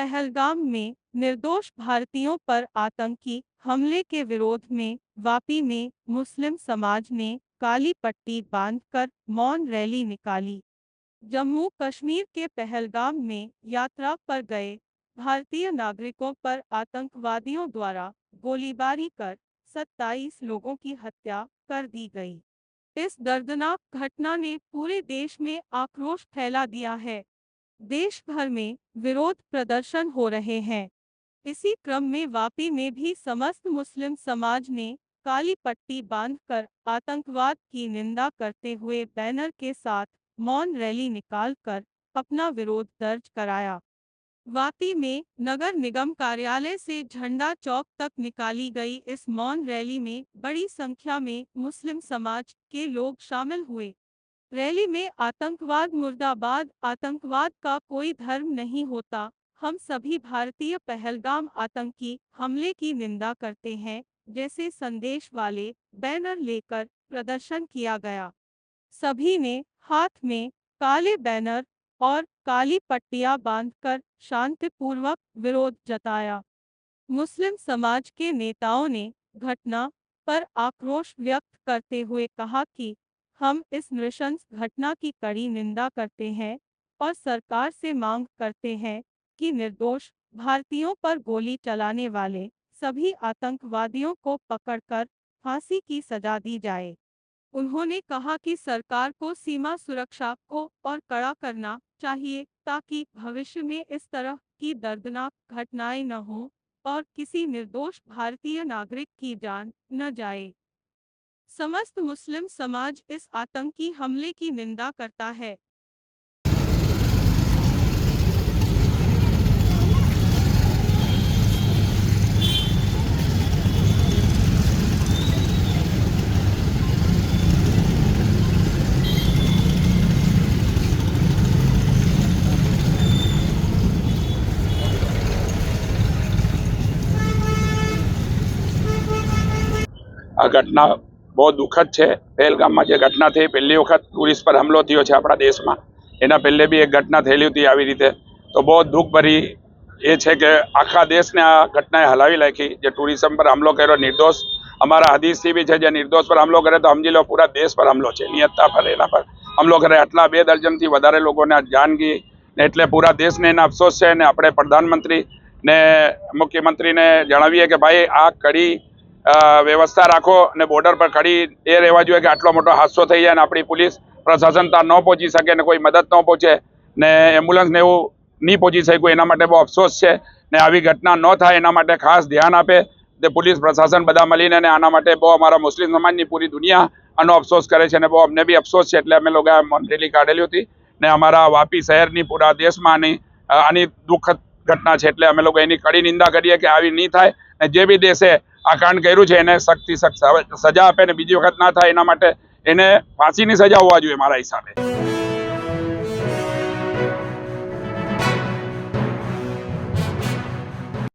पहलगाम में निर्दोष भारतीयों पर आतंकी हमले के विरोध में वापी में मुस्लिम समाज ने काली पट्टी बांधकर मौन रैली निकाली। जम्मू कश्मीर के पहलगाम में यात्रा पर गए भारतीय नागरिकों पर आतंकवादियों द्वारा गोलीबारी कर 27 लोगों की हत्या कर दी गई। इस दर्दनाक घटना ने पूरे देश में आक्रोश फैला दिया है। देश भर में विरोध प्रदर्शन हो रहे हैं। इसी क्रम में वापी में भी समस्त मुस्लिम समाज ने काली पट्टी बांधकर आतंकवाद की निंदा करते हुए बैनर के साथ मौन रैली निकालकर अपना विरोध दर्ज कराया। वापी में नगर निगम कार्यालय से झंडा चौक तक निकाली गई इस मौन रैली में बड़ी संख्या में मुस्लिम समाज के लोग शामिल हुए। रैली में आतंकवाद मुर्दाबाद, आतंकवाद का कोई धर्म नहीं होता, हम सभी भारतीय पहलगाम आतंकी हमले की निंदा करते हैं जैसे संदेश वाले बैनर लेकर प्रदर्शन किया गया। सभी ने हाथ में काले बैनर और काली पट्टियां बांधकर शांतिपूर्वक विरोध जताया। मुस्लिम समाज के नेताओं ने घटना पर आक्रोश व्यक्त करते हुए कहा कि हम इस नृशंस घटना की कड़ी निंदा करते हैं और सरकार से मांग करते हैं कि निर्दोष भारतीयों पर गोली चलाने वाले सभी आतंकवादियों को पकड़कर फांसी की सजा दी जाए। उन्होंने कहा कि सरकार को सीमा सुरक्षा को और कड़ा करना चाहिए ताकि भविष्य में इस तरह की दर्दनाक घटनाएं न हों और किसी निर्दोष भारतीय नागरिक की जान न जाए। समस्त मुस्लिम समाज इस आतंकी हमले की निंदा करता है। આ ઘટના બહુ દુઃખદ છે। પહેલગામમાં જે ઘટના થઈ, પહેલી વખત ટુરિસ્ટ પર હુમલો થયો છે આપણા દેશમાં। એના પહેલે બી એક ઘટના થયેલી હતી આવી રીતે। તો બહુ દુઃખભરી એ છે કે આખા દેશને આ ઘટનાએ હલાવી નાખી। જે ટુરિઝમ પર હુમલો કર્યો નિર્દોષ, અમારા હદીસથી બી છે, જે નિર્દોષ પર હુમલો કરે તો સમજી લો પૂરા દેશ પર હુમલો છે। નિયતતા પર એના પર હુમલો કરે, આટલા 2 દર્જનથી વધારે લોકોને જાન ગઈ ને, એટલે પૂરા દેશને એના અફસોસ છે। ને આપણે પ્રધાનમંત્રી ને મુખ્યમંત્રીને જણાવીએ કે ભાઈ આ કડી વ્યવસ્થા રાખો અને બોર્ડર પર કડી એ રહેવા જોઈએ કે આટલો મોટો હાદસો થઈ જાય ને આપણી પોલીસ પ્રશાસન ત્યાં ન પહોંચી શકે ને કોઈ મદદ ન પહોંચે ને એમ્બ્યુલન્સ ને એવું નહીં પહોંચી શક્યું। એના માટે બહુ અફસોસ છે ને આવી ઘટના ન થાય એના માટે ખાસ ધ્યાન આપે તે પોલીસ પ્રશાસન બધા મળીને, ને આના માટે બહુ અમારા મુસ્લિમ સમાજની પૂરી દુનિયા આનો અફસોસ કરે છે ને બહુ અમને બી અફસોસ છે। એટલે અમે લોકો આ રેલી કાઢેલી હતી ને અમારા વાપી શહેરની પૂરા દેશમાં આની દુઃખદ ઘટના છે। એટલે અમે લોકો એની કડી નિંદા કરીએ કે આવી નહીં થાય ને જે બી દેશે આ કાંડ કર્યું છે એને સખ્તથી સખ્ત સજા આપે ને બીજી વખત ના થાય એના માટે એને ફાંસીની સજા હોવા જોઈએ મારા હિસાબે।